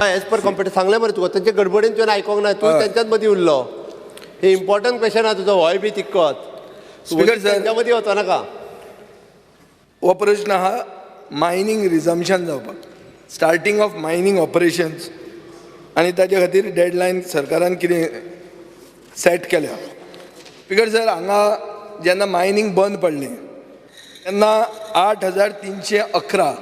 As per competence सांगले मरे तुका त्यांचे गडबडीन तुवें आयकोंक ना तूं त्यांच्याच मदीं उरलो हे इम्पॉर्टंट क्वेश्चन आहा तुजो होय बी तिक्कोच स्पीकर सर त्यांच्या मदीं वचो नाका हो प्रश्न आहा मायनिंग रिझम्पशन जावपाक स्टार्टिंग ऑफ मायनिंग ऑपरेशन्स आनी ताजे खातीर डेडलायन सरकारान कितें सेट केल्या स्पीकर सर हांगा जेन्ना मायनिंग बंद पडलें तेन्ना 8,311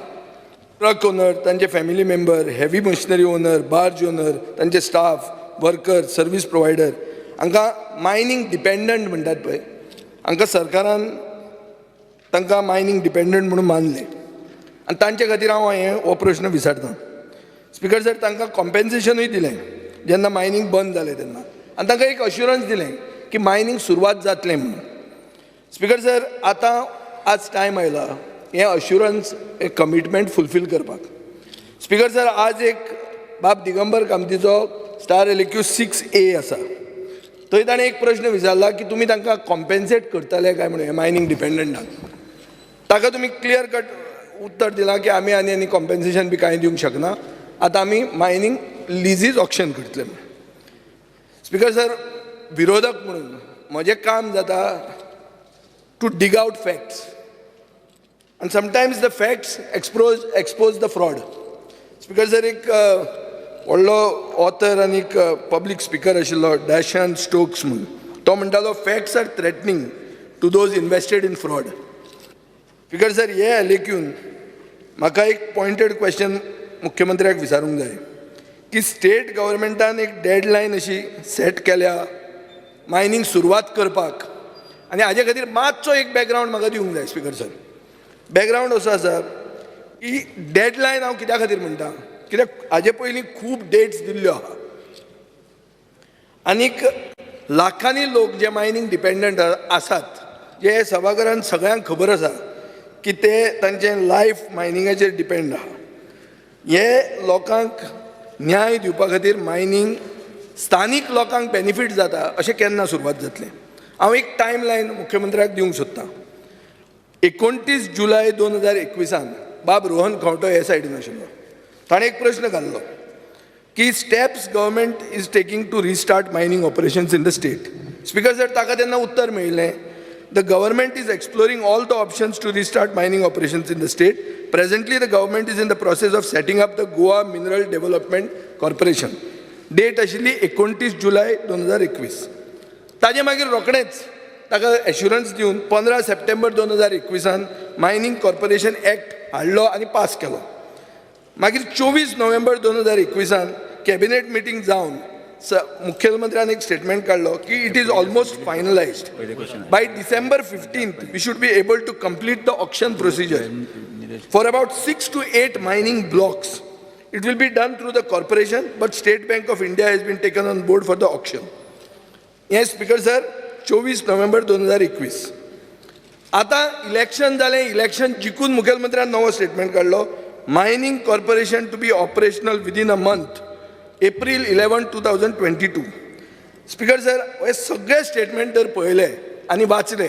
ट्रक ओनर तांचे family member heavy machinery owner barge owner तांचे स्टाफ वर्कर सर्वीस प्रोवायडर हांकां मायनिंग डिपेंडंट म्हणटात पळय हांकां सरकारान तांकां मायनिंग डिपेंडंट म्हणून मानले आनी तांचे खातीर हांव हें हो प्रश्न विचारतां स्पीकर सर तांकां कॉम्पेन्सेशनूय दिलें जेन्ना मायनिंग बंद जालें तेन्ना आनी तांकां एक अश्युरन्स दिलें की मायनिंग सुरवात जातलें म्हणून स्पीकर सर आतां आज टायम आयला हें अश्युरन्स हें कमिटमेंट फुलफील करपाक स्पीकर सर आज एक बाब दिगंबर कामतीचो स्टार एलक्यू 6A आसा थंय ताणें एक प्रश्न विचारला की तुमी तांकां कॉम्पेन्सेट करतले काय म्हणून हे मायनिंग डिपेंडंटांक ताका तुमी क्लियर कट उत्तर दिलां की आमी आनी कॉम्पेन्सेशन बी कांय दिवंक शकना आतां आमी मायनिंग लिजीज ऑक्शन करतले म्हणून स्पीकर सर विरोधक म्हणून म्हजें काम जाता to dig out facts and sometimes the facts expose the fraud. Speaker sir एक व्हडलो ऑथर आनी एक पब्लीक स्पीकर आशिल्लो डॅशन स्टोक्स म्हणून तो म्हणटालो facts are threatening to those invested in fraud speaker sir हे एलेक्यून म्हाका एक पॉयंटेड क्वेश्चन मुख्यमंत्र्याक विचारूंक जाय की स्टेट गव्हर्मेंटान एक डेडलायन अशी सेट केल्या मायनिंग सुरवात करपाक आनी हाजे खातीर मातसो एक बॅकग्रावंड म्हाका दिवंक जाय स्पीकर सर बॅकग्रावंड असो आसा की डेडलायन हांव कित्या खातीर म्हणटा कित्याक हाजे पयलीं खूब डेट्स दिल्ल्यो आहा आनीक लाखांनी लोक जे मायनिंग डिपेंडंट आसात जे सभाघरांत सगळ्यांक खबर आसा की ते तांचें लायफ मायनिंगाचेर डिपेंड आहा हे लोकांक न्याय दिवपा खातीर मायनिंग स्थानीक लोकांक बेनिफीट जाता अशें केन्ना सुरवात जातलें हांव एक टायम लायन मुख्यमंत्र्याक दिवंक सोदतां 29 जुलय 2021 बाब रोहन खंवटो हे सायडीन आशिल्लो ताणें एक प्रश्न घाल्लो की steps government is taking to restart mining operations in the state speaker sir ताका तेन्ना उत्तर मेळिल्लें the government is exploring all the options to restart mining operations in the state presently the government is in the process of setting up the Goa mineral development corporation date आशिल्ली 29 जुलय 2021 ताजे मागीर रोखडेंच ताका assurance दिवन 15 सप्टेंबर 2021 मायनिंग कॉर्पोरेशन एक्ट हाडलो आनी pass केलो मागीर 24 नोव्हेंबर 2021 कॅबिनेट मिटींग जावन मुख्यमंत्र्यान एक स्टेटमेंट काडलो की it is almost finalised by December 15th we should be able to complete the auction procedure for about 6 to 8 mining blocks it will be done through the corporation but State Bank of India has been taken on board for the auction हें speaker sir 24 नोव्हेंबर 2021 आतां election जालें election जिखून मुखेलमंत्र्यान नवो statement काडलो mining corporation to be operational within a month April 11, 2022 speaker sir हे सगळे statement जर पळयले आनी वाचले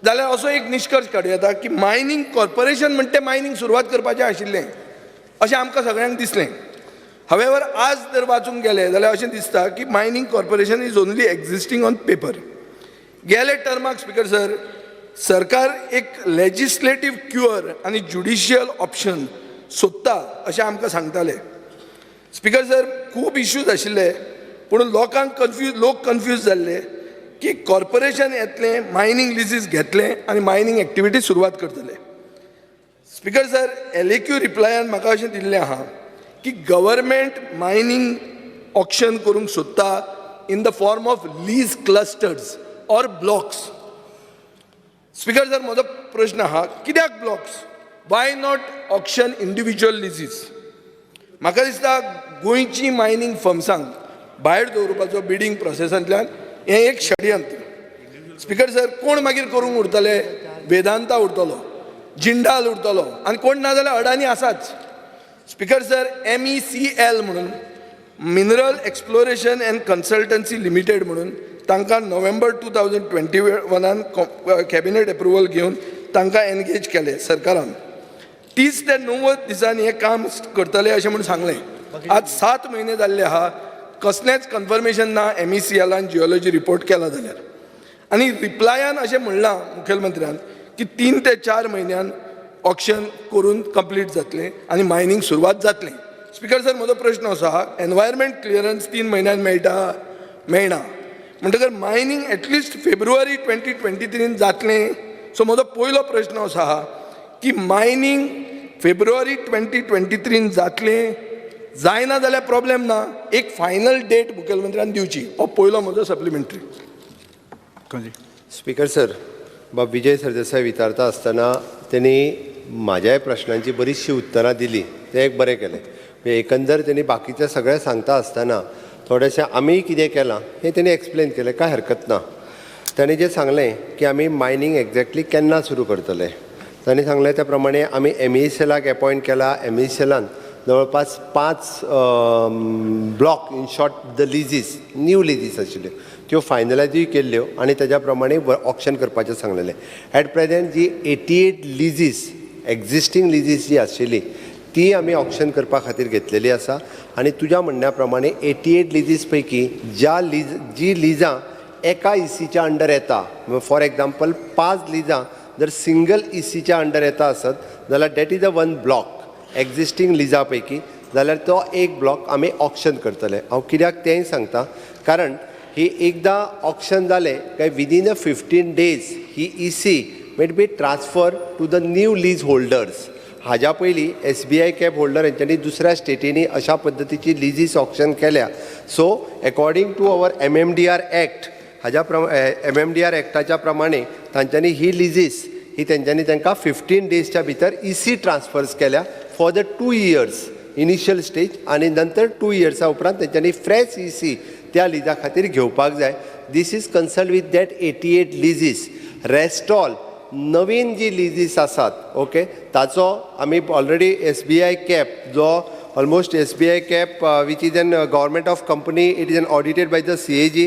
जाल्यार असो एक निश्कर्श काडूं येता की मायनिंग कॉर्पोरेशन म्हणटा मायनिंग सुरवात करपाचें आशिल्लें अशें आमकां सगळ्यांक दिसलें हावेवर आज जर वाचूंक गेले जाल्यार अशें दिसता की mining corporation is only existing on paper गेले टर्माक स्पीकर सर सरकार एक लेजिस्लेटीव क्युअर आनी ज्युडिशियल ऑप्शन सोदता अशें आमकां सांगताले स्पीकर सर खूब इश्यूज आशिल्ले पूण लोक कन्फ्यूज जाल्ले की कॉर्पोरेशन येतलें मायनिंग लिजीस घेतलें आनी मायनिंग एक्टिविटी सुरवात करतले स्पीकर सर एलएक्यू रिप्लायान म्हाका अशें दिल्लें आहा की गव्हर्मेंट मायनिंग ऑक्शन करूंक सोदता in the form of lease clusters or blocks speaker sir म्हजो प्रश्न आहा कित्याक blocks why not auction individual leases म्हाका दिसता गोंयची मायनिंग फर्म्सांक भायर दवरपाचो बिडिंग प्रोसेसांतल्यान हें एक षडयंत्र स्पीकर सर कोण मागीर करूंक उरतले वेदांता उरतलो जिंडाल उरतलो आनी कोण ना जाल्यार अडानी आसाच स्पीकर सर MECL म्हणून mineral exploration end consultancy limited म्हणून तांकां नोव्हेंबर 2021 कॅबिनेट एप्रुवल घेवन तांकां एनगेज केले सरकारान 30 ते 90 दिसांनी हें काम करतले अशें म्हणून सांगलें आज 7 म्हयने जाल्ले आहा कसलेंच कन्फर्मेशन ना MECLान जिओलॉजी रिपोर्ट केला जाल्यार आनी रिप्लायान अशें म्हणलां मुखेलमंत्र्यान की 3 ते 4 म्हयन्यान ऑक्शन करून कंप्लीट जातलें आनी मायनींग सुरवात जातलें. स्पीकर सर म्हजो प्रश्न असो आहा एनवायरमेंट क्लियरन्स 3 म्हयन्यान मेळना म्हणटकर मायनींग एटलिस्ट फेब्रुवारी 2023 जातलें. सो म्हजो पयलो प्रश्न असो आहा की मायनींग फेब्रुवारी 2023 जातलें जायना जाल्यार प्रॉब्लेम ना एक फायनल डेट मुखेलमंत्र्यान दिवची हो पयलो म्हजो सप्लिमेंटरी. स्पीकर सर बाब विजय सरदेसाय विचारता आसतना त्यांनी म्हाज्याय प्रश्नांची बरीचशी उत्तरां दिली तें एक बरें केलें. एकंदर त्यांनी बाकीचें सगळें सांगता आसतना थोडेशें आमी कितें केलां हें तेणी एक्सप्लेन केलें, काय हरकत ना. ताणें जें सांगलें की आमी मायनींग एक्झॅक्टली केन्ना सुरू करतले, ताणें सांगलें त्या प्रमाणे आमी MECLाक अपॉयंट केला. MECLान जवळपास 5 block in short the leases new leases आशिल्ल्यो त्यो फायनलायजूय केल्ल्यो आनी तेज्या प्रमाणे ऑक्शन करपाचें सांगलेलें. एट प्रेझेंट जी 88 लिजीस एक्झिस्टींग लिजीस जी आशिल्ली ती आमी ऑक्शन करपा खातीर घेतलेली आसा. आनी तुज्या म्हणण्या प्रमाणे 88 लिजीस पैकी जी लिजां एका ECच्या अंडर येता, फॉर एग्जाम्पल 5 लिजां जर सिंगल ECच्या अंडर येता आसत जाल्यार that is a 1 block existing लिजा पैकी, जाल्यार तो एक ब्लॉक आमी ऑक्शन करतले. हांव कित्याक तेंय सांगता कारण ही एकदां ऑक्शन जालें काय विदीन अ 15 days ही EC might be transfer to the new lease holders. हाज्या पयलीं SBI कॅप होल्डर हेंच्यांनी दुसऱ्या स्टेटींनी अशा पद्दतीची लिजीस ऑक्शन केल्या. So according to our MMDR act हाज्या MMDR एक्टाच्या प्रमाणे तांच्यांनी ही लिजीस ही तेंच्यांनी तांकां 15 daysच्या भितर EC ट्रान्सफर्स केल्या for the 2 years initial stage आनी नंतर 2 years उपरांत तेंच्यांनी फ्रेश EC त्या लिजा खातीर घेवपाक जाय. This is concern with that 88 leases. Rest all नवीन जी लिजीस आसात ओके ताचो आमी ऑलरेडी SBI कॅप जो almost SBI cap which is an government of company it is an audited by the CAG.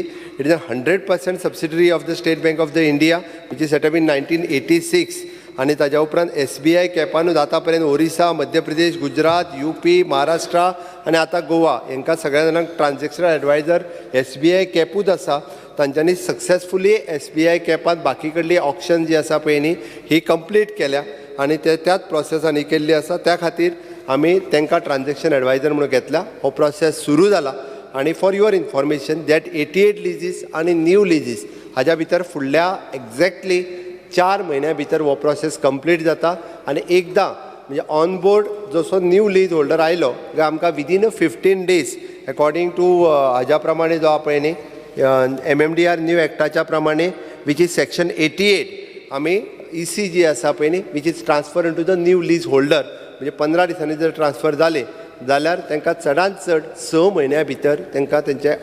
It is a 100% subsidiary of the State Bank of the India which is set up in 1986. आनी ताज्या उपरांत SBI कॅपानूच आतां पर्यंत Orissa, Madhya Pradesh, Gujarat, UP, Maharashtra आनी आतां गोवा हांकां सगळ्या जाणांक ट्रान्झॅक्शनल एडवायझर SBI कॅपूच आसा. तांच्यांनी सक्सेसफुली SBI कॅपांत बाकी कडली ऑक्शन जी आसा पळय न्ही ही कंप्लीट केल्या आनी त्याच प्रोसेसान केल्ली आसा. त्या खातीर आमी तांकां ट्रान्झॅक्शन एडवायझर म्हणून घेतला. हो प्रोसेस सुरू जाला आनी फॉर युअर इन्फॉर्मेशन दॅट 88 लिजीस आनी न्यू लिजीस हाज्या भितर फुडल्या एक्झॅक्टली 4 म्हयन्या भितर हो प्रोसेस कंप्लीट जाता. आनी एकदां म्हणजे ऑन बोर्ड जसो न्यू लीज होल्डर आयलो काय आमकां विदीन 15 days अकॉर्डिंग टू हाज्या प्रमाणे जो आहा पळय न्ही MMDR न्यू एक्टाच्या प्रमाणे वीच इज सेक्शन 88 आमी EC जी आसा पळय न्ही which is transfer in to the new lease holder म्हणजे 15 दिसांनी जर ट्रान्सफर जाले जाल्यार तांकां चडांत चड 6 म्हयन्या भितर तांकां तेंचे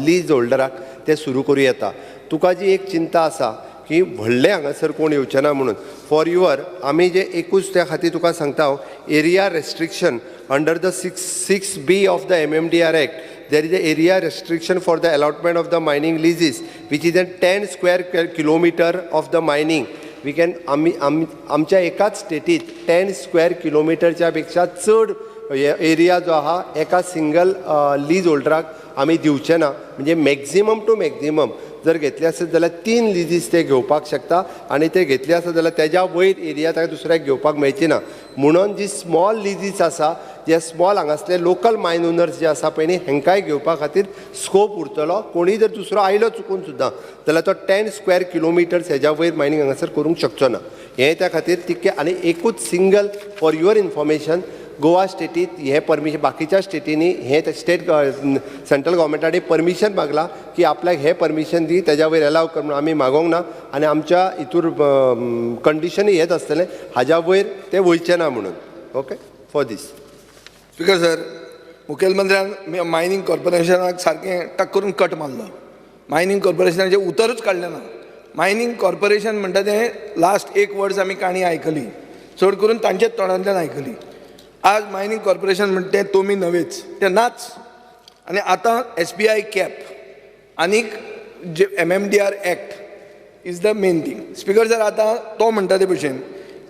लीज होल्डराक ते सुरू करूं येता. तुका जी एक चिंता आसा की व्हडले हांगासर कोण येवचे ना म्हणून फॉर युअर आमी जे एकूच त्या खातीर तुका सांगता हांव area restriction under the 6B of the MMDR act there is a area restriction for the allotment of the mining leases which is a 10 square kilometer of the mining. We can आमच्या एकाच स्टेटीत 10 square किलोमिटरच्या पेक्षा चड area जो आहा एका single lease होल्डराक आमी दिवचे ना. म्हणजे मॅक्झिमम टू मॅक्झिमम जर घेतले आसत जाल्यार 3 लिजीस ते घेवपाक शकता आनी ते घेतले आसत जाल्यार तेज्या वयर एरिया ताका दुसऱ्याक घेवपाक मेळची ना. म्हणून जी स्मॉल लिजीस आसा जे स्मॉल हांगासले लोकल मायन ओनर्स जे आसा पळय न्ही हेंकाय घेवपा खातीर स्कोप उरतलो. कोणीय जर दुसरो आयलो चुकून सुद्दां जाल्यार तो 10 स्क्वेअर किलोमिटर्स हेज्या वयर मायनींग हांगासर करूंक शकचो ना. हें त्या खातीर तितकें आनी एकूच single for your information Goa स्टेटीत हे परमिशन बाकीच्या स्टेटींनी हे स्टेट सेंट्रल गव्हर्मेंटाने परमिशन मागला की आपल्याक हे परमिशन दी तेज्या वयर एलाव कर म्हणून आमी मागोंक ना आनी आमच्या हितूर कंडिशनूय हेच आसतलें हाज्या वयर ते वयचे ना म्हणून. Okay for this. Speaker sir मुखेलमंत्र्यान मायनींग कॉर्पोरेशनाक सारकें टक करून कट मारलो. मायनींग कॉर्पोरेशनाचें उतरूच काडलें ना. मायनींग कॉर्पोरेशन म्हणटा तें लास्ट 1 वर्स आमी काणी आयकली चड करून तांचेच तोंडांतल्यान आयकली. आज मायनींग कॉर्पोरेशन म्हणटा तें तुमी नवेच तें नाच. आनी आतां SBI कॅप आनीक जे MMDR act is the main thing. Speaker sir आतां तो म्हणटा ते भशेन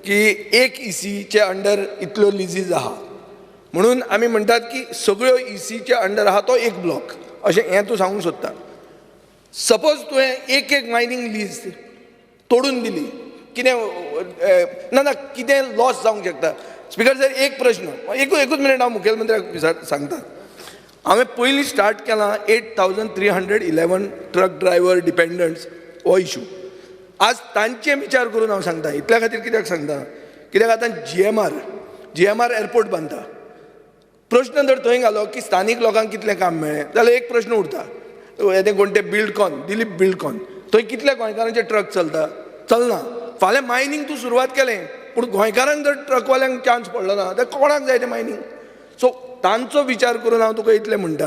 की एक ECचे अंडर इतल्यो लिजीज आहा म्हणून आमी म्हणटात की सगळ्यो ECच्या अंडर आहा तो एक ब्लॉक अशें हें तूं सांगूंक सोदता. सपोज तुवें एक मायनींग लीज तोडून दिली, कितें ना कितें लॉस जावंक शकता. स्पिकर सर एक प्रश्न, एकूच मिनीट हांव मुखेलमंत्र्याक सांगता. हांवें पयलीं स्टार्ट केलां 8,311 ट्रक ड्रायव्हर डिपेंडंट्स हो इशू. आज तांचे विचार करून हांव सांगता. इतल्या खातीर कित्याक सांगता, कित्याक आतां GMR एअरपोर्ट बांदता. प्रश्न जर थंय घालो की स्थानीक लोकांक कितलें काम मेळ्ळें जाल्यार एक प्रश्न उरता. येते कोण ते बिल्डकॉन, दिलीप बिल्डकॉन, थंय कितले गोंयकारांचे ट्रक चलना. फाल्यां मायनींग तूं सुरवात केलें, पूण गोंयकारांक जर ट्रकवाल्यांक चान्स पडलो ना जाल्यार कोणाक जाय तें मायनींग. सो तांचो विचार करून हांव तुका इतलें म्हणटा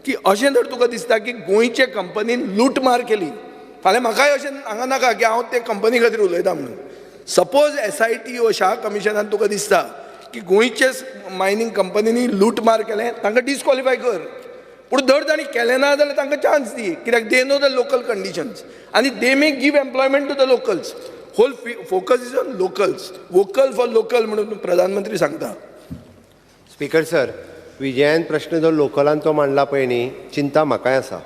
की अशें जर तुका दिसता की गोंयचे कंपनीन लूटमार केली, फाल्यां म्हाकाय अशें हांगा नाका की हांव ते कंपनी खातीर उलयता म्हणून. सपोज SIT वा शाह कमिशनान तुका दिसता की गोंयचे मायनींग कंपनीनी लूटमार केलें, तांकां डिस्क्वॉलिफाय कर. पूण धर तांणी केलें ना जाल्यार तांकां चान्स दी, कित्याक they know the local conditions आनी they may give employment to the locals. Whole focus is on locals, vocal for local म्हणून प्रधानमंत्री सांगता. स्पीकर सर, विजयान प्रश्न जो लोकलांचो मांडला पळय न्ही, चिंता म्हाकाय आसा.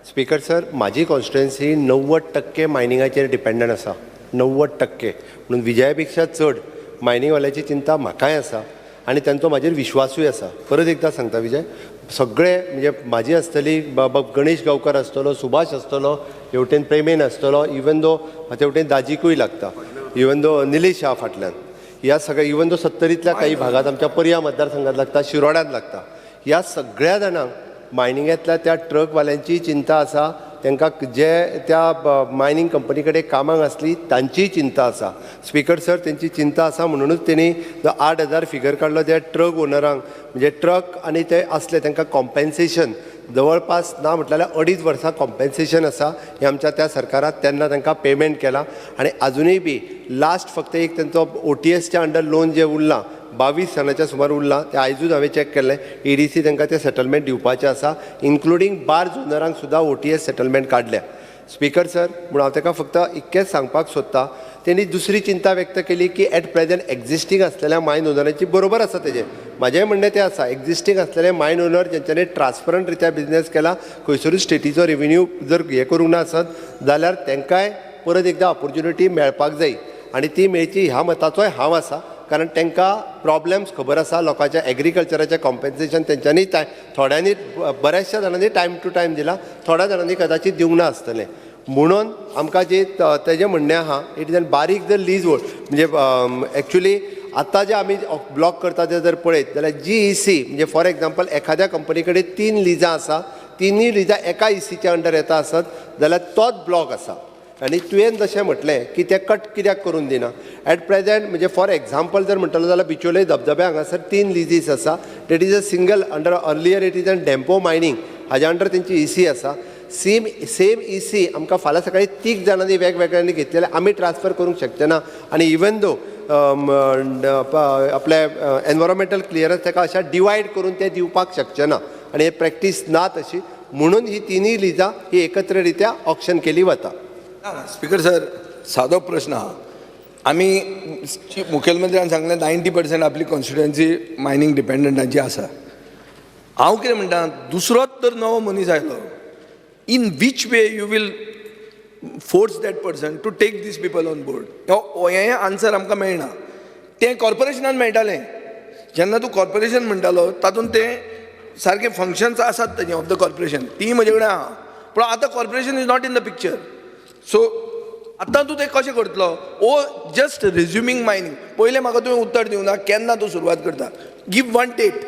स्पीकर सर, म्हाजी कॉन्स्टिट्युएन्सी 90% मायनिंगाचेर डिपेंडंट आसा. 90% म्हणून विजया पेक्षा चड मायनिंगवाल्याची चिंता म्हाकाय आसा आनी तांचो म्हाजेर विश्वासूय आसा. परत एकदां सांगता विजय, सगळे म्हणजे म्हाजी आसतली, बाबा गणेश गांवकर आसतलो, सुभाष आसतलो, हेवटेन प्रेमेन आसतलो, इवन दो हेवटेन दाजीकूय लागता, इवन दो निलेश शाह फाटल्यान, ह्या सगळ्या इवन दो 70तल्या काही भागात आमच्या पर्या मतदारसंघात लागता, शिरोड्यात लागता, ह्या सगळ्या जाणांक मायनिंगांतल्या त्या ट्रकवाल्यांची चिंता आसा. तांकां जे त्या मायनींग कंपनी कडेन कामाक आसली तांचीय चिंता आसा. स्पीकर सर, तेंची चिंता आसा म्हणूनच तेणी जो 8,000 फिगर काडलो त्या ट्रक ओनरांक, म्हणजे ट्रक आनी ते असले तांकां कॉम्पेन्सेशन जवळपास ना म्हटल्यार 2.5 वर्सां कॉम्पेन्सेशन आसा. हें आमच्या त्या सरकारात तेन्ना तांकां पेमेंट केला. आनी अजुनूय बी लास्ट फक्त एक तांचो OTSच्या अंडर लोन जें उरलां 22 सालाच्या सुमार उरलां, तें आयजूच हांवें चॅक केल्लें. EDC तांकां तें सेटलमेंट दिवपाचें आसा, इन्क्लुडींग बार्ज ओनरांक सुद्दां OTS सेटलमेंट काडल्या. स्पीकर सर, म्हणून हांव ताका फक्त इतकेंच सांगपाक सोदतां, तेणी दुसरी चिंता व्यक्त केली की एट प्रेझेंट एक्झिस्टींग आसलेल्या मायन ओनरांची बरोबर आसा तेजें. म्हाजेंय म्हणणें तें आसा, एक्झिस्टींग आसलेले मायन ओनर जेंच्यांनी ट्रान्सपरंट रित्या बिझनेस केला, खंयसरूच स्टेटीचो रेव्हेन्यू जर हें करूंक ना आसत जाल्यार तांकांय परत एकदां ऑपॉर्च्युनिटी मेळपाक जाय. आनी ती मेळची ह्या मताचोय हांव आसा, कारण तांकां प्रॉब्लेम्स खबर आसा. लोकांच्या एग्रीकल्चराचें कॉम्पेन्सेशन तेंच्यांनी थोड्यांनी बऱ्याचशा जाणांनी टायम टू टायम दिला, थोड्या जाणांनी कदाचित दिवंक ना आसतलें. म्हणून आमकां जे तेजें म्हणणें आहा, इट इज बारीक जर लीज म्हणजे एक्चुली आतां जे आमी ब्लॉक करता ते जर पळयत जाल्यार GEC म्हणजे फॉर एग्जाम्पल एखाद्या कंपनी कडेन 3 लिजां आसा, 3 लिजां एका ECच्या अंडर येता आसत जाल्यार तोच ब्लॉक आसा. आनी तुवें जशें म्हटलें की ते कट कित्याक करून दिना. एट प्रेझेंट म्हणजे फॉर एग्जाम्पल जर म्हणटलो जाल्यार बिचोले धबधब्या हांगासर 3 लिजीस आसा. That is a single under earlier it is an Dempo mining, हाज्या अंडर तेंची EC आसा. सेम EC आमकां फाल्यां सकाळीं 3 जाणांनी वेगवेगळ्यांनी घेतलेले आमी ट्रान्सफर करूंक शकचे ना. आनी इवन दो आपले एनवायरमेंटल क्लियरन्स ताका अशा डिवायड करून ते दिवपाक शकचे ना. आनी हे प्रॅक्टीस ना तशी, म्हणून ही 3 लिजां ही एकत्र रित्या ऑक्शन केली वता. स्पीकर सर, सादो प्रश्न आहा. आमी मुखेलमंत्र्यान सांगलें 90% आपली कॉन्स्टिट्युएन्सी मायनींग डिपेंडंटांची आसा. हांव कितें म्हणटा, दुसरोच तर नवो मनीस आयलो, in which way you will force that person to take these people on board. हें आन्सर आमकां मेळना. तें कॉर्पोरेशनान मेळटालें. जेन्ना तूं कॉर्पोरेशन म्हणटालो तातूंत तें सारके फंक्शन्स आसात तेजे ऑफ द कॉर्पोरेशन, ती म्हजे कडेन आहा. पूण आतां corporation is not in the picture. So आतां तूं तें कशें करतलो? ओ जस्ट रिज्युमींग मायनींग. पयलें म्हाका तुवें उत्तर दिवं ना, केन्ना तूं सुरवात करता? Give one date.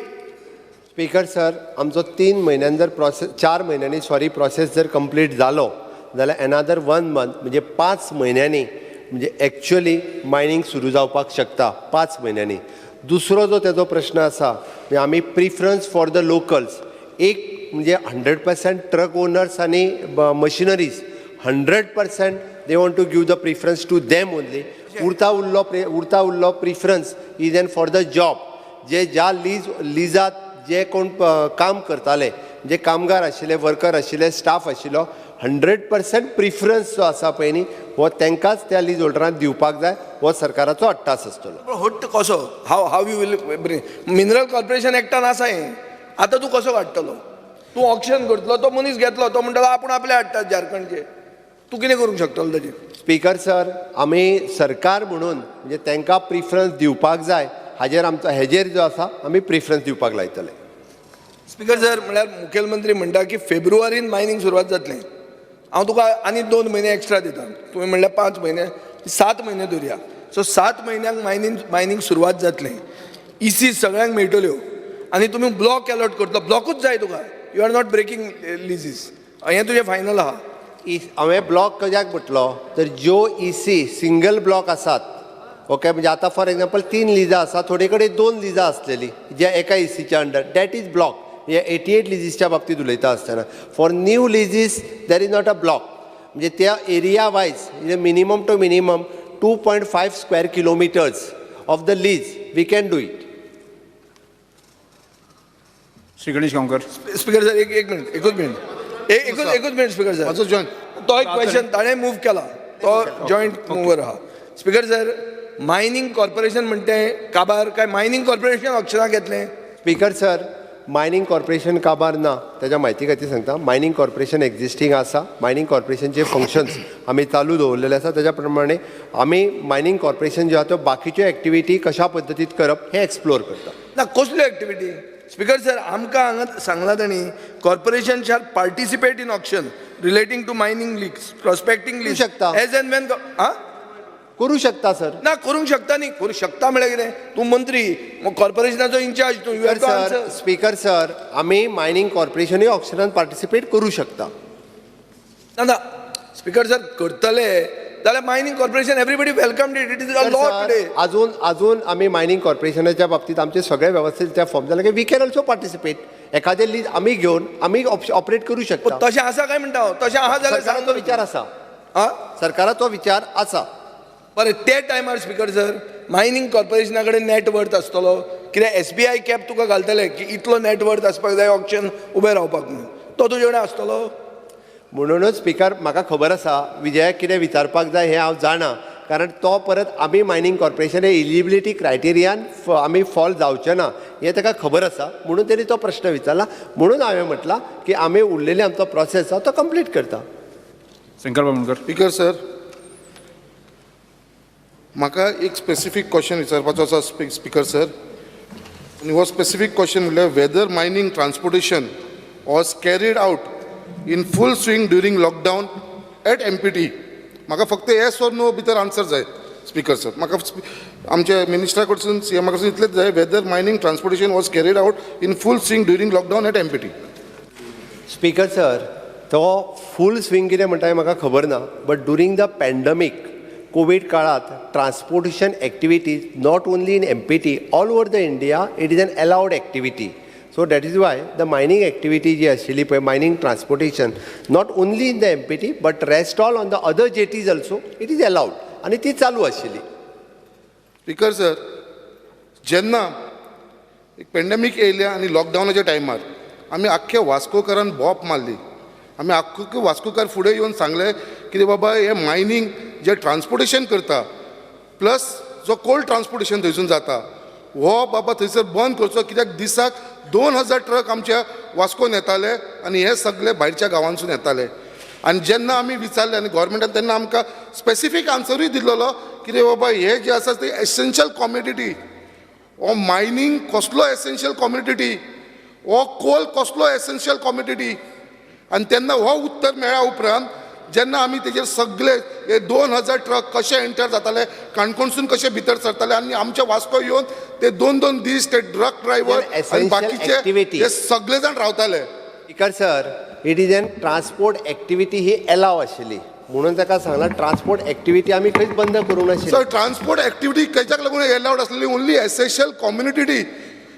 Speaker sir, आमचो 3 म्हयन्यान जर 4 म्हयन्यांनी प्रोसेस जर कंप्लीट जालो जाल्यार एनादर 1 मंथ म्हणजे 5 म्हयन्यांनी म्हणजे एक्च्युअली मायनींग सुरू जावपाक शकता. 5 म्हयन्यांनी. दुसरो जो तेजो प्रश्न आसा, म्हणजे आमी प्रिफरन्स फॉर द लोकल्स, एक म्हणजे 100% ट्रक ओनर्स आनी machineries 100% they want to give the preference to them only. उरता उरलो preference is an for the job. जे ज्या लिजात जे कोण काम करताले, जे कामगार आशिल्ले, वर्कर आशिल्ले, स्टाफ आशिल्लो, 100% प्रिफरन्स जो आसा पळय न्ही हो तांकांच त्या लीज होल्डरांक दिवपाक जाय हो सरकाराचो अट्टास आसतलो. पण हट्ट कसो how you will mineral corporation एक्टान आसा हें आतां तूं कसो काडटलो? तूं ऑक्शन करतलो तो मनीस घेतलो तो म्हणटलो आपूण आपले हाडटात झारखंडचे तूं कितें करूंक शकतलो ताजेर? स्पीकर सर आमी सरकार म्हणून म्हणजे तांकां प्रिफरन्स दिवपाक जाय हेजेर जो आसा आमी प्रिफरन्स दिवपाक लायतले. स्पीकर सर म्हळ्यार मुखेलमंत्री म्हणटा की फेब्रुवारीन मायनींग सुरवात जातलें. हांव तुका आनी 2 म्हयने एक्स्ट्रा दिता. तुवें म्हणल्यार 5 म्हयने 7 म्हयने धरया. सो 7 म्हयन्यांक मायनींग सुरवात जातलें. इसी सगळ्यांक मेळटल्यो आनी तुमी ब्लॉक अलॉट करतलो. ब्लॉकूच जाय तुका. You are not breaking leases. हें तुजें फायनल आहा. हांवें ब्लॉक कद्याक म्हटलो तर ज्यो इसी सिंगल ब्लॉक आसात ओके म्हणजे आतां फॉर एग्जाम्पल 3 लिजां आसा थोडे कडेन 2 लिजां आसलेलीं ज्या एका इसीच्या अंडर दॅट इज ब्लॉक. म्हणजे 88 लिजीसच्या बाबतींत उलयता आसतना for new leases there is not a block म्हणजे त्या एरिया वायज म्हणजे minimum two minimum 2.5 square kilometres of the lease we can do it. Shri Ganesh Gaonkar. Speaker sir एक मिनिट एकूच मिनिट स्पीकर सर तो एक क्वेश्चन ताणें मूव केला तो जॉईंट मुवर आहा. स्पीकर सर मायनींग कॉर्पोरेशन म्हणटे काबार काय मायनींग कॉर्पोरेशन ऑक्शनाक घेतलें? स्पीकर सर मायनींग कॉर्पोरेशन काबार ना त्याच्या म्हायती खातीर सांगता मायनींग कॉर्पोरेशन एक्झिस्टींग आसा. मायनींग कॉर्पोरेशनचे फंक्शन्स आमी चालू दवरलेले आसा त्याच्या प्रमाणे आमी मायनींग कॉर्पोरेशन जो आहा तो बाकीच्यो एक्टिविटी कशा पद्दतीत करप हें एक्सप्लोर करता. ना कसल्यो एक्टिविटी? स्पीकर सर आमकां हांगा सांगला तांणी corporation shall participate in auction relating to mining leases prospecting lease शकता. एज एंड वेन करूं शकता सर. ना करूंक शकता न्ही. करूंक शकता म्हळ्यार कितें? तूं मंत्री कॉर्पोरेशनाचो इंचार्ज तूं you have to answer. Speaker sir आमी मायनींग कॉर्पोरेशनूय ऑक्शनांत पार्टिसिपेट करूं शकता. ना स्पीकर सर करतले जाल्यार mining corporation everybody welcome it is a law today. अजून आमी मायनींग कॉर्पोरेशनाच्या बाबतींत आमचे सगळे वेवस्थीत फॉर्म जाले की वी कॅन ऑल्सो पार्टिसिपेट. एखादे लीज आमी घेवन आमी ऑपरेट करूं शकता. तशें आसा काय म्हणटा हांव. तशें आहा जाल्यार सरकाराचो विचार आसा. आं सरकाराचो विचार आसा. बरें ते टायमार स्पीकर सर मायनींग कॉर्पोरेशना कडेन नॅट वर्थ आसतलो कित्याक SBI कॅप तुका घालतले की इतलो नॅट वर्थ आसपाक जाय ऑक्शन उबें रावपाक म्हणून तो तुजे कडेन आसतलो. म्हणूनच स्पीकर म्हाका खबर आसा विजयाक कितें विचारपाक जाय हें हांव जाणा कारण तो परत आमी मायनींग कॉर्पोरेशन एलिजिबिलिटी क्रायटेरियान आमी फॉल जावचे ना हें ताका खबर आसा म्हणून तेणी तो प्रश्न विचारला. म्हणून हांवें म्हटलां की आमी उरलेले आमचो प्रोसेस आसा तो कंप्लीट करता. शंकर बामणकर. स्पीकर सर म्हाका एक स्पेसिफीक क्वेश्चन विचारपाचो आसा स्पीकर सर आनी हो स्पेसिफीक क्वेश्चन म्हणल्यार whether mining transportation was carried out in full swing during lockdown at MPT. म्हाका फक्त येस ऑर नो भितर आन्सर जाय स्पीकर सर. म्हाका आमच्या मिनिस्टरा कडसून CM कडसून इतलेंच जाय whether mining transportation was carried out in full swing during lockdown at MPT. Speaker sir तो फूल स्विंग कितें म्हणटा हें म्हाका खबर ना but during the pandemic COVID काळात transportation activities not only in MPT all over the India it is an allowed activity. So that is why the mining activity जी आशिल्ली पळय mining transportation not only in the MPT but rest all on the other jetties also it is allowed आनी ती चालू आशिल्ली. Speaker sir जेन्ना एक pandemic येयल्या आनी लॉकडावनाच्या टायमार आमी आख्ख्या वास्कोकारान बॉप मारली. आमी आख्खे वास्कोकार फुडें येवन सांगले की बाबा हे मायनींग जे ट्रान्सपोर्टेशन करता प्लस जो कोल्ड ट्रान्सपोर्टेशन थंयसून जाता हो बाबा थंयसर बंद करचो कित्याक दिसाक 2000 ट्रक आमच्या वास्कोन येताले आनी हे सगळे भायरच्या गांवांसून येताले. आनी जेन्ना आमी विचारलें आनी गोवोरमेंटान तेन्ना आमकां स्पेसिफीक आन्सरूय दिल्लो की बाबा हे जे आसा ते एसेन्शियल कॉमोडिटी हो मायनींग कसलो एसेन्शियल कॉमोडिटी हो कोल कसलो एसेन्शियल कॉमोडिटी. आनी तेन्ना हो उत्तर मेळ्ळ्या उपरांत जेन्ना आमी तेजेर सगळे हे 2000 ट्रक कशे एंटर जाताले काणकोणसून कशे भितर सरताले आनी आमच्या वास्को येवन ते 2-2 दीस ते ट्रक ड्रायव्हर आनी बाकीचे हे सगळे जाण रावताले. Speaker sir it is N transport activity ही अलाव आशिल्ली म्हणून ताका सांगला ट्रान्सपोर्ट एक्टिविटी आमी खंयच बंद करूंक नाशिल्ली. सर ट्रान्सपोर्ट एक्टिविटी खंयच्याक लागून अलाउड आसलेली ओनली एसेन्शियल कॉम्युनिटी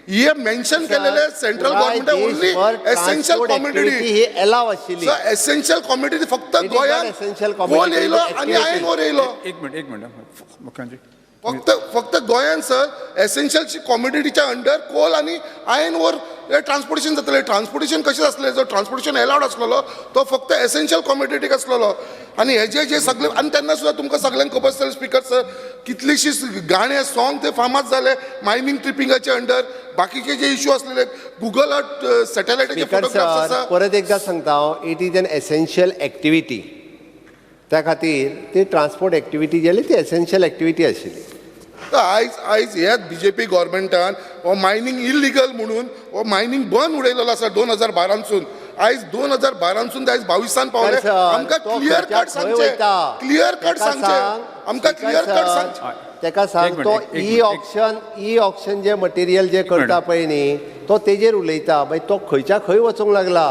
हे मेन्शन केलेले central government only essential commodity ही अलाव आशिल्ली. सर एसेन्शियल कॉमोडिटी फक्त गोंयांत कोल येयलो आनी आयन ओर येयलो. एक मिनिट मुख्यमंत्री. फक्त गोंयांत सर एसेन्शियल कॉमोडिटीच्या अंडर कोल आनी आयन ओर हे ट्रान्सपोर्टेशन जातलें. ट्रान्सपोर्टेशन कशें आसलें, जो ट्रान्सपोर्टेशन एलावड आसलेलो तो फक्त एसेन्शियल कॉमोडिटीक आसलेलो. आनी हेजे जे सगळे, आनी तेन्ना सुद्दां तुमकां सगळ्यांक खबर आसतलें स्पिकर सर, कितलीशींच गाणे सॉंग ते फामाद जाले मायनींग ट्रिपिंगाचे अंडर. बाकीचे जे इश्यू असलेले गुगल सॅटेलायटाचे स्पीकर फोटोग्राफ्स सर आसा. परत एकदा सांगता हांव, it is N essential activity. त्या खातीर ती ट्रान्सपोर्ट एक्टिविटी जी आसली ती एसेन्शियल एक्टिविटी आशिल्ली. आयज ह्याच बीजेपी गव्हर्मेंटान हो मायनींग इल्लिगल म्हणून हो मायनींग बंद उडयलेलो आसा 2012सून. आयज 2012सून आयज 22 पावले. सर, आमकां तो क्लियर खर्चा कट खंय सांगचे, वयता? क्लियर कट तेका सांगचे, सांग, आमकां क्लियर स्पीकर कट सर, सांगचे. तेका सांग एक तो मिनिट, एक ई मिनिट. ऑक्शन जे मटेरियल जे करता पळय न्ही तो तेजेर उलयता. मागीर तो खंयच्या खंय वचूंक लागला.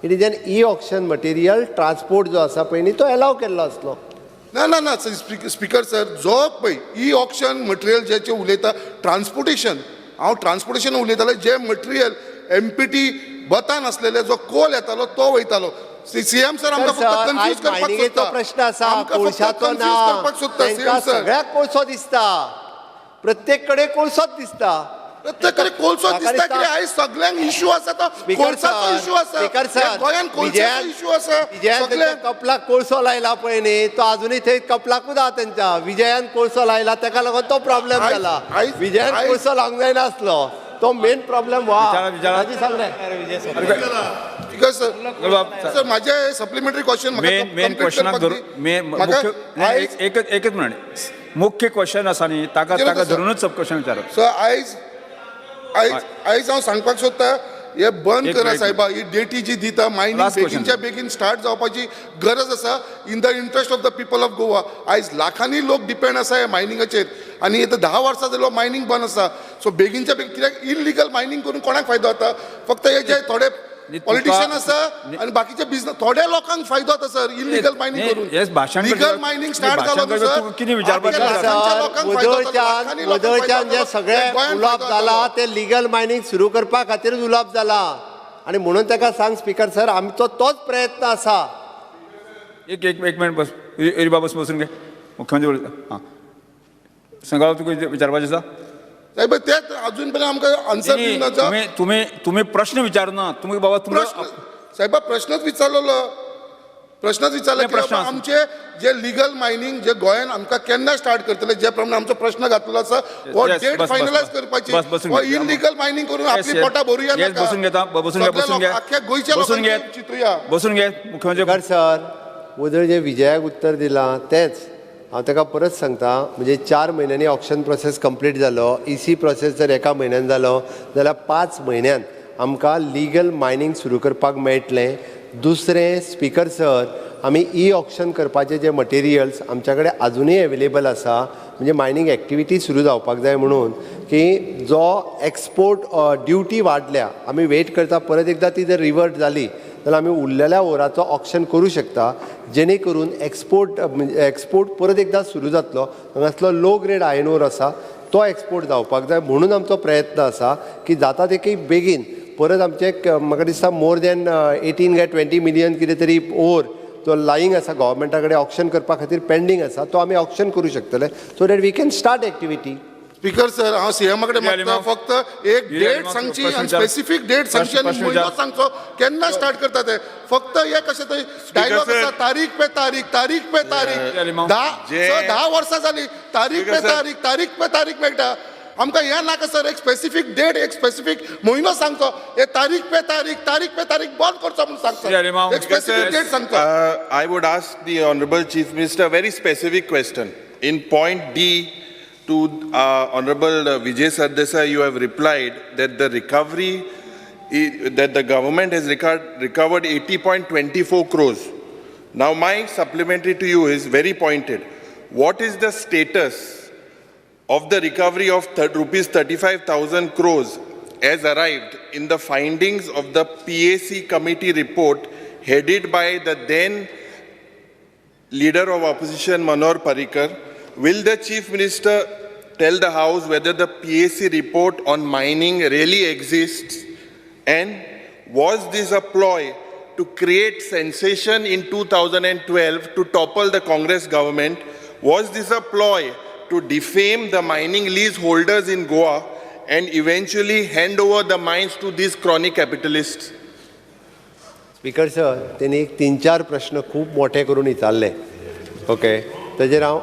It is an e auction material. Transport जो आसा पळय न्ही तो एलाव केल्लो आसलो. ना स्पीकर सर, जो पळय ई ऑक्शन मटेरियल जेचे उलयता ट्रान्सपोर्टेशन, हांव ट्रान्सपोर्टेशन उलयताले. जे मटेरियल MPT बतान असलेले जो कोल येतालो तो वयतालो. सीएम सर आमकां फक्त सर, कन्फ्यूज आयज करपाक मायनिंगेचो सोदता. प्रश्न आसा, आमकां फक्त कोळशाचो कन्फ्यूज ना. करपाक सोदता तांकां सीएम सर. सगळ्याक कोळसो दिसता. प्रत्येक कडेन कोळसोच दिसता. प्रत्येकाकडे कोळसो दिसता की आयज सगळ्यांक इश्यू आसा तो कोळसाचो इश्यू आसा. स्पीकर सर, गोंयान कोळशाचो इश्यू आसा. विजयान सगळे ताच्या कपलाक कोळसो लायला पळय न्ही तो अजूनही थंय कपलाकूच आहा तेंच्या. विजयान कोळसो लायला ताका लागून तो प्रॉब्लेम आयज- जाला. आयज- विजयान आयज- कोळसो लावंक जायनासलो. तो मेन प्रॉब्लेम विचारा. हाजी सांगलें. स्पीकर सर, सर माझे सप्लिमेंटरी क्वेश्चन मेन क्वेश्चनाक धरून एकच मिनट मुख्य क्वेश्चन आसा न्ही ताका विचारा ताका सर. धरूनच सब क्वेश्चन विचारप. सर आयज हांव सांगपाक सोदता, हे बंद एक करा मिनिट. सायबा. ही डेटी जी दिता मायनींग Last question. बेगीनच्या बेगीन स्टार्ट जावपाची गरज आसा in the interest of the people of Goa. आयज लाखांनी लोक डिपेंड आसा ह्या मायनिंगाचेर आनी आतां 10 वर्सां जालो मायनींग बंद आसा. सो बेगीनच्या बेगीन कित्याक इल्लिगल मायनींग करून कोणाक फायदो जाता? फक्त हे जे थोडे पॉलिटिशियन आसा आनी बाकीचे बिझनेस थोड्या लोकांक फायदो जाता सर इल्लिगल मायनींग करून. येस, भाशण लिगल करता- मायनींग स्टार्ट भाशण जालो न्हू करता सर. तूं कितें विचारपाक आख्या लागला? लाखांच्या लोकांक फायदो जाता. वदळच्यान लाखांनी लोकांक फायदो जे जाता. सगळे गोंयान उलोवप फायदो जाला जाता. ते लिगल मायनींग सुरू करपा खातीरच उलोवप जाला. आनी म्हणून ताका सांग स्पीकर सर आमचो तोच प्रयत्न आसा. एक मिनिट बस एरी बाबा बसून घे. मुख्यमंत्री उलयता. हां सांगा तुका विचारपाचें आसा. साहेब तेच अजून पर्यंत आमकां आन्सर दिवना. तुम्ही प्रश्न विचारना. तुम्ही बाबा प्रश्न साहेब प्रश्नच विचारलेलो. प्रश्नच विचारले की प्रश्न बाबा आसा. आमचे जे लिगल मायनींग जे गोंयान आमकां केन्ना स्टार्ट करतले, जे प्रमाणे आमचो प्रश्न घातलेलो आसा हो Yes, डेट बस, फायनलायज बस, करपाची. बस, बसून हो घे. इलिगल मायनींग करून Yes, आपली yes. पोटां भरूया Yes, नाका. बसून घेता. बसून घे, सगळे बसून घे. लोक आख्या गोंयच्या बसून घे. लोकांक चिंतुया. बसून घे मुख्यमंत्री. स्पीकर सर वदळ जे विजयाक उत्तर दिलां तेंच हांव ताका परत सांगता. म्हणजे 4 म्हयन्यांनी ऑक्शन प्रोसेस कंप्लीट जालो. EC प्रोसेस जर 1 म्हयन्यान जालो जाल्यार 5 म्हयन्यान आमकां लिगल मायनींग सुरू करपाक मेळटलें. दुसरें स्पीकर सर आमी ई ऑक्शन करपाचे जे मटेरियल्स आमच्या कडेन आजुनूय एवेलेबल आसा. म्हणजे मायनींग एक्टिविटी सुरू जावपाक जाय म्हणून की जो एक्सपोर्ट ड्युटी वाडल्या आमी वेट करता परत एकदा ती जर रिवर्ट जाली जाल्यार आमी उरलेल्या ओराचो ऑक्शन करूं शकता. जेणे करून एक्सपोर्ट परत एकदा सुरू जातलो. हांगासलो लो ग्रेड आयर्न ओर आसा तो एक्सपोर्ट जावपाक जाय म्हणून आमचो प्रयत्न आसा की जाता तितके बेगीन परत आमचे म्हाका दिसता मोर दॅन 18 काय 20 मिलियन कितें तरी ओर तो लाईंग आसा गव्हर्मेंटा कडेन ऑक्शन करपा खातीर पेंडींग आसा तो आमी ऑक्शन करूं शकतले so that we can start activity. Speaker sir हांव सीएमा कडेन कितें मागता जालें फक्त एक कितें डेट जालें सांगची प्रश्न आनी विचार. स्पेसिफीक डेट सांगची आनी प्रश्न म्हयनो विचार. सांगचो केन्ना स्टार्ट करता ते. फक्त हे कशें थंय डायलॉग सर. आसा तारीख पे तारीख जालें मग. 10 वर्सां जाली तारीख पे तारीख मेळटा. आमकां हें नाका सर एक स्पेसिफीक डेट एक स्पेसिफीक म्हयनो सांगचो. हे तारीख पे तारीख बंद करचो म्हणून जालें मग. सांगचो. एक स्पेसिफीक डेट सांगचो. I would ask the Honorable Chief Minister a very specific question. In point D to Honorable Vijay Sardesai, you have replied that the recovery, that the government has recovered 80.24 crores. Now my supplementary to you is very pointed. What is the status of the recovery of rupees 35,000 crores as arrived in the findings of the PAC committee report headed by the then leader of opposition Manohar Parrikar? Will the Chief Minister tell the House whether the PAC report on mining really exists? And was this a ploy to create sensation in 2012 to topple the Congress government? Was this a ploy to defame the mining leaseholders in Goa and eventually hand over the mines to these chronic capitalists? Speaker sir त्यांनी एक 3-4 प्रश्न खूप मोठे करून विचारले okay ताजेर हांव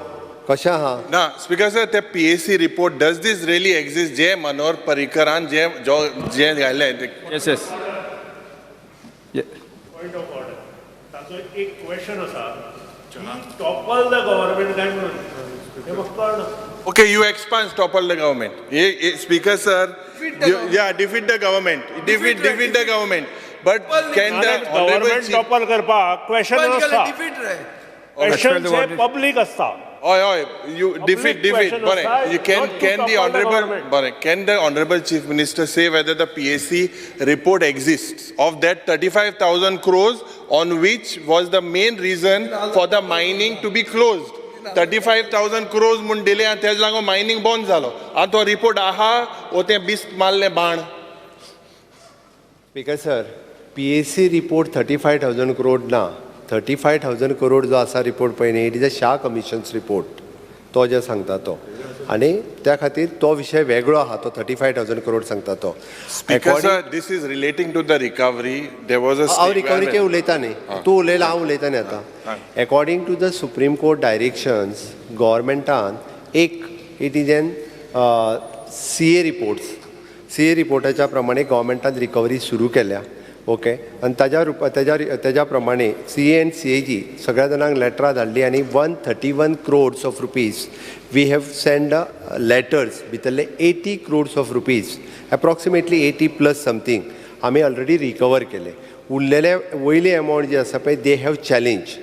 कशें आहा ना स्पीकर सर ते PAC report, does this really exist? जे मनोहर पर्रीकरान जे घाले yes yes point of order ताचो एक क्वेश्चन आसा की टॉपल द गव्हर्नमेंट काय म्हणून हे म्हाका कळना. Okay, you expand, topple the government. Speaker sir, defeat the government. Defeat the government. But can the honorable government chief... topple करपाक क्वेश्चन आसता डिफीट रे क्वेश्चन हे पब्लीक आसता. Oi, you defeat. question Bore, aside, you can not to the topple the honorable government. Bore, can the honorable chief minister say whether the PAC report exists of that 35,000 crores on which was the main reason for the mining to be closed? 35,000 crores म्हूण दिले आनी तेज लागून mining बंद जालो. आतां तो report आहा वो ते बिस्त मारले बाण. Speaker sir PAC report 35,000 crore ना 35,000 करोड जो आसा रिपोर्ट पळय न्ही it is a Shah commissions report तो जे सांगता तो आनी त्या खातीर तो विशय वेगळो आहा तो 35,000 करोड सांगता तो. Speaker sir, this is relating to the recovery. There was a हांव रिकवरीचे उलयता न्ही तूं उलयला हांव उलयता न्ही आतां. According to the Supreme Court directions गव्हर्मेंटान एक इट इज एन CA रिपोर्टाच्या प्रमाणे गव्हर्मेंटान रिकवरी सुरू केल्या ओके आनी तेज्या प्रमाणे CA आनी CAG सगळ्या जाणांक लेटरां धाडली आनी 131 crores of rupees we have send letters भितरले 80 crores of rupees approximately 80 plus something आमी ऑलरेडी रिकवर केले. उरलेले वयली अमावंट जी आसा पळय दे हॅव चॅलेंज.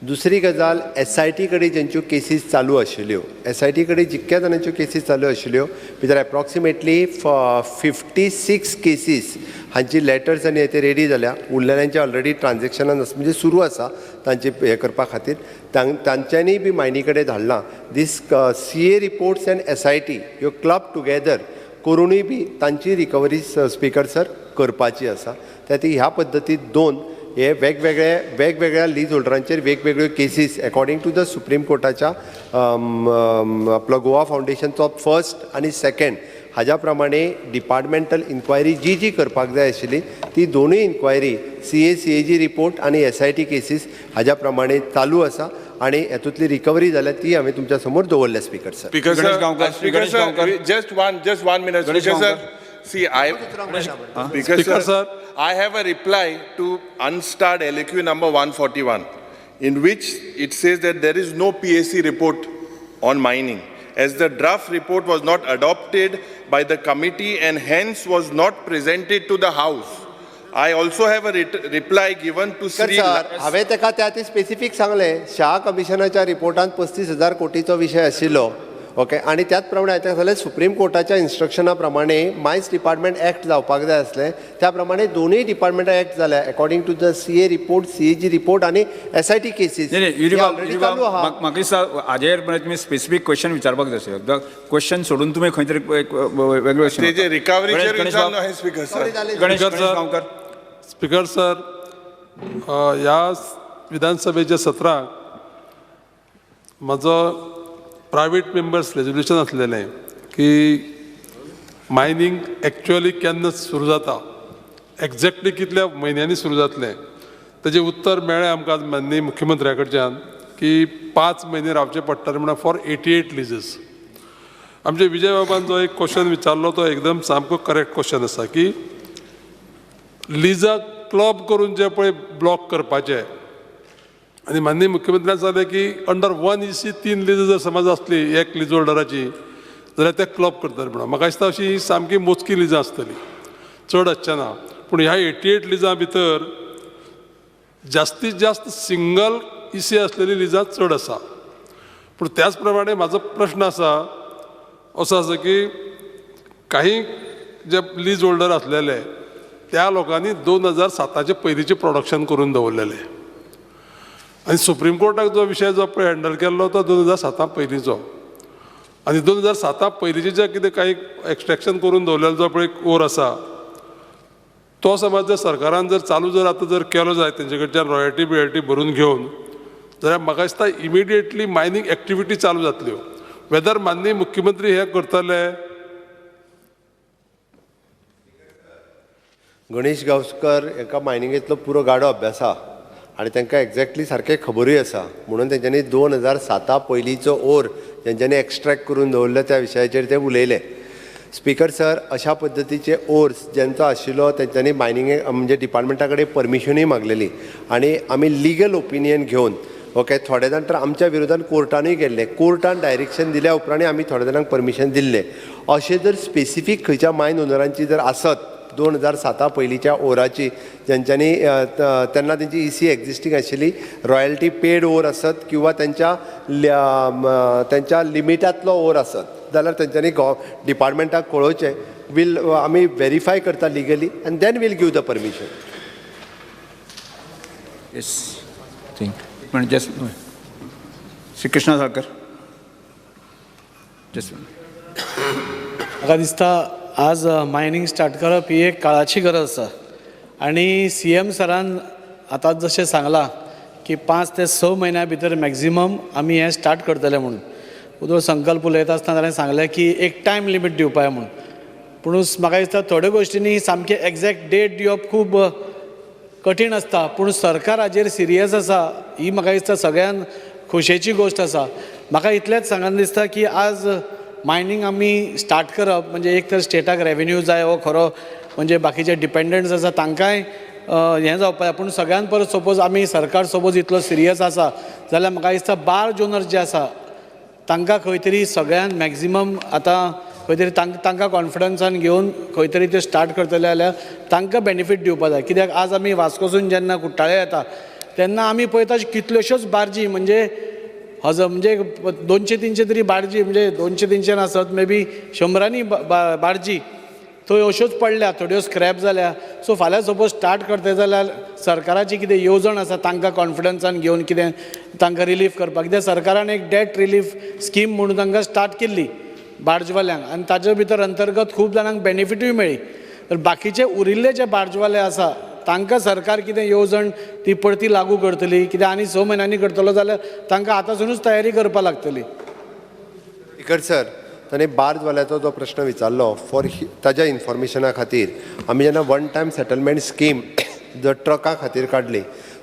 दुसरी गजाल SIT कडेन जेंच्यो केसीस चालू आशिल्ल्यो SIT कडेन जितक्या जाणांच्यो केसीस चालू आशिल्ल्यो भितर एप्रॉक्सिमेटली 56 केसीस हांची लेटर्स आनी ते रेडी जाल्या. उरलेल्यांचे ऑलरेडी ट्रान्झॅक्शनान म्हणजे सुरू आसा तांचे हे करपा खातीर तांच्यांनी बी मायनी कडेन धाडलां. दीस CA रिपोर्ट्स एंड SIT ह्यो क्लब टुगेदर करूनय बी तांची रिकवरी स्पीकर सर करपाची आसा. त्या खातीर ह्या पद्दतीन दोन हे वेगवेगळ्या लीज होल्डरांचेर वेगवेगळ्यो cases according to the supreme कोर्टाच्या आपलो गोवा फावंडेशनचो फर्स्ट आनी सेकंड हाज्या प्रमाणे डिपार्टमेंटल इन्क्वायरी जी करपाक जाय आशिल्ली ती दोनूय इन्क्वायरी CA CAG रिपोर्ट आनी SIT केसीस हाज्या प्रमाणे चालू आसा आनी हेतूंतली रिकवरी जाल्या ती हांवें तुमच्या समोर दवरल्या speaker sir. Speaker Ganesh sir, Gaonkar, Speaker Ganesh sir, Gaonkar. just one minute. Ganesh Speaker sir, Gaonkar. see, Speaker sir, I have a reply to unstarred LQ number 141, in which it says that there is no PAC report on mining, as the draft report was not adopted by the committee and hence was not presented to the House. I also have a reply given to sir Sri. हांवें ताका त्या ती specific सांगलें शाह कमिशनाच्या रिपोर्टांत 35,000 कोटीचो विशय आशिल्लो okay आनी त्याच प्रमाणे हांवें जाल्यार सुप्रीम कोर्टाच्या इन्स्ट्रक्शना प्रमाणे मायन्स डिपार्टमेंट एक्ट जावपाक जाय आसलें त्या प्रमाणे दोनूय डिपार्टमेंटा एक्ट जाल्या according to the CA report CAG report आनी SIT केसीस ऑलरेडी चालू आहा. म्हाका दिसता हाजेर तुमी स्पेसिफीक क्वेश्चन विचारपाक जाय आशिल्लो. क्वेश्चन सोडून तुमी खंय तरी एक वेगळो तेजे रिकवरीचेर गणेश विचारलो आहे speaker sir. Ganesh Gaonkar. Speaker sir ह्या विधानसभेच्या सत्राक म्हजो प्रायवेट मेंबर्स रेजोल्युशन आसलेलें की मायनींग एक्च्युअली केन्ना सुरू जाता एक्झॅक्टली कितल्या म्हयन्यांनी सुरू जातलें तेजें उत्तर मेळ्ळें आमकां माननीय मुख्यमंत्र्या कडच्यान की 5 म्हयने रावचें पडटलें म्हणून फॉर 88 लिजीस. आमचे विजय बाबान जो एक क्वेश्चन विचारलो तो एकदम सामको करेक्ट क्वेश्चन आसा की लिजाक क्लब करून जे पळय ब्लॉक करपाचे आनी माननीय मुख्यमंत्र्यान सांगलें की अंडर 1:3 लिज जर समज आसली एक लीज होल्डराची जाल्यार ते क्लब करतले म्हणून. म्हाका दिसता अशी सामकी मोजकी लिजां आसतली चड आसचें ना. पूण ह्या 88 लिजां भितर जास्तीत जास्त सिंगल EC आसलेली लिजां चड आसा. पूण त्याच प्रमाणे म्हाजो प्रश्न आसा असो आसा की काही जे लीज होल्डर आसलेले त्या लोकांनी 2007चे पयलींचे प्रोडक्शन करून दवरलेलें आनी सुप्रीम कोर्टाक जो विशय जो पळय हँडल केल्लो तो 2007 पयलींचो आनी 2007 पयलींचे जे कितें काही एक्सट्रॅक्शन करून दवरलेलो जो पळय ओर आसा तो समज जर सरकारान जर चालू जर आतां जर केलो जाय तेंचे कडच्यान रॉयल्टी बियल्टी भरून घेवन जाल्यार म्हाका दिसता इमिडिएटली मायनींग एक्टिविटी चालू जातल्यो. वेदर माननीय मुख्यमंत्री हे करतले गणेश गावस्कर हाका मायनिंगेंतलो पुरो गाडो अभ्यास आहा आनी तांकां एक्झॅक्टली सारकें खबरूय आसा म्हणून तेंच्यांनी 2007 पयलींचो ओर जेंच्यांनी एक्स्ट्रॅक्ट करून दवरलो त्या विशयाचेर ते उलयले. स्पीकर सर, अशा पद्दतीचे ओर्स जेंचो आशिल्लो तेंच्यांनी मायनिंगे म्हणजे डिपार्टमेंटा कडेन परमिशनूय मागलेली आनी आमी लिगल ओपिनियन घेवन ओके थोडे जाण तर आमच्या विरोधान कोर्टानूय गेल्ले. कोर्टान डायरेक्शन दिल्या उपरांत आमी थोड्या जाणांक परमिशन दिल्लें. अशें जर स्पेसिफीक खंयच्या मायन ओनरांची जर आसत 2007 पयलींच्या ओराची जेंच्यांनी तेन्ना तेंची EC एक्झिस्टींग आशिल्ली, रॉयल्टी पेड ओर आसत किंवा त्यांच्या लिमिटांतलो ओर आसत जाल्यार तेंच्यांनी डिपार्टमेंटाक कळोवचें. वील आमी व्हेरीफाय करता लिगली आनी then will give the permission. Yes think पण जस्ट श्री कृष्णा साळकर जस्ट म्हाका दिसता आज मायनिंग स्टार्ट करप ही एक काळाची गरज आसा आनी CM सरान आतां जशें सांगलां की 5 ते 6 म्हयन्या भितर मॅक्झिमम आमी हें स्टार्ट करतले म्हणून. उदो संकल्प उलयता आसतना ताणें सांगलें की एक टायम लिमीट दिवपाय म्हणून. पूण म्हाका दिसता थोड्यो गोश्टींनी सामकें एक्झॅक्ट डेट दिवप खूब कठीण आसता. पूण सरकार हाजेर सिरियस आसा ही म्हाका दिसता सगळ्यान खोशयेची गोश्ट आसा. म्हाका इतलेंच सांगन दिसता की आज मायनिंग आमी स्टार्ट करप म्हणजे एक तर स्टेटाक रेवेन्यू जाय हो खरो म्हणजे बाकीचे डिपेंडंट्स आसा तांकांय हें जावपाक जाय. पूण सगळ्यान परत सपोज आमी सरकार सपोज इतलो सिरियस आसा जाल्यार म्हाका दिसता बार्ज ओनर्स जे आसा तांकां खंय तरी सगळ्यान मॅक्झिमम आतां खंय तरी तांकां कॉन्फिडन्सान घेवन खंय तरी ते स्टार्ट करतले जाल्यार तांकां बेनिफीट दिवपाक जाय. कित्याक आज आमी वास्कोसून जेन्ना कुट्टाळे येता तेन्ना आमी पळयता कितल्योश्योच बार्जी म्हणजे म्हणजे 200-300 तरी बार्जी म्हणजे 200-300 नासत मे बी 100 बार्जी थंय अश्योच पडल्या, थोड्यो स्क्रॅप जाल्या. सो फाल्यां सपोज स्टार्ट करता जाल्यार सरकाराची कितें येवजण आसा तांकां कॉन्फिडन्सान घेवन कितें तांकां रिलीफ करपाक. कित्याक सरकारान एक डेट रिलीफ स्कीम म्हणून तांकां स्टार्ट केल्ली बार्जवाल्यांक आनी ताजे भितर अंतर्गत खूब जाणांक बेनिफिटूय मेळ्ळी. तर बाकीचे उरिल्ले जे बार्जवाले आसा तांकां सरकार कितें येवजण ती परती लागू करतली. कित्याक आनी 6 म्हयन्यांनी करतलो जाल्यार तांकां आतांसूनच तयारी करपाक लागतली. स्पीकर सर, ताणें बार्जवाल्याचो जो प्रश्न विचारलो फॉर ताज्या इन्फॉर्मेशना खातीर आमी जेन्ना वन टायम सेटलमेंट स्कीम जर ट्रका खातीर काडली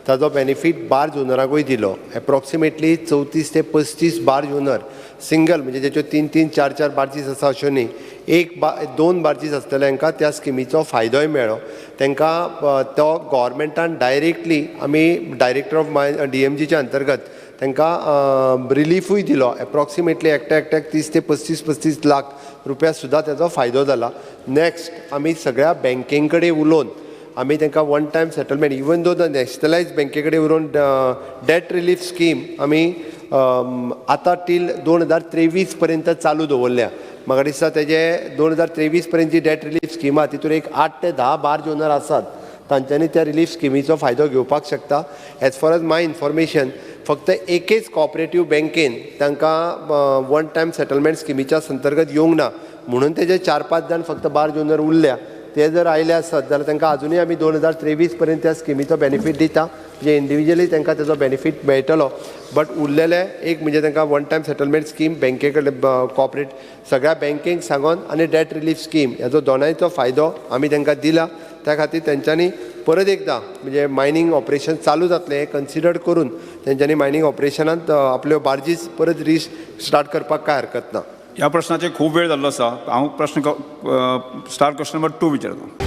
ताजो बेनिफीट बार्ज ओनराकूय दिलो. एप्रॉक्सिमेटली 34 ते 35 बार्ज ओनर सिंगल म्हणजे जेच्यो 3-3, 4-4 बार्जीस आसा अश्यो न्ही, 1-2 बार्जीस आसतल्यांका त्या स्किमीचो फायदोय मेळ्ळो. तांकां तो गव्हर्मेंटान डायरेक्टली आमी डायरेक्टर ऑफ DMGच्या अंतर्गत तांकां रिलीफूय दिलो. एप्रॉक्सिमेटली एकट्याक 30 ते 35 लाख रुपया सुद्दां तेजो फायदो जाला. नेक्स्ट आमी सगळ्या बँकें कडेन उलोवन आमी तांकां one time settlement even though the nationalised बँके कडेन उलोवन डेट रिलीफ स्कीम आमी आतां टील 2023 पर्यंत चालू दवरल्या. म्हाका दिसता तेजे 2023 पर्यंत जी डेट रिलीफ स्कीम आहा तितून एक 8 ते 10 बार्ज ओनर आसात तांच्यांनी त्या रिलीफ स्किमीचो फायदो घेवपाक शकता. एज फार एज माय इन्फॉर्मेशन फक्त एकच कॉपरेटीव बँकेन तांकां वन टायम सेटलमेंट स्किमीच्या अंतर्गत येवंक ना म्हणून तेजे 4-5 जाण फक्त बार्ज ओनर उरल्या. ते जर आयले आसत जाल्यार तांकां अजुनूय आमी 2023 पर्यंत त्या स्किमीचो बेनिफीट दिता म्हणजे इंडिविज्युअली तांकां तेजो बेनिफीट मेळटलो. बट उरलेले एक म्हणजे तांकां वन टायम सेटलमेंट स्कीम बँके कडेन कॉपरेट सगळ्या बँकेक सांगून आनी डेट रिलीफ स्कीम ह्याचो दोनांयचो फायदो आमी तांकां दिला. त्या खातीर तेंच्यांनी परत एकदां म्हणजे मायनिंग ऑपरेशन चालू जातलें हें कन्सिडर करून तेंच्यांनी मायनिंग ऑपरेशनांत आपल्यो बार्जीस परत स्टार्ट करपाक कांय हरकत ना. ह्या प्रश्नाचेर खूब वेळ जाल्लो आसा. हांव प्रश्न स्टार क्वेश्चन नंबर 2 विचारता.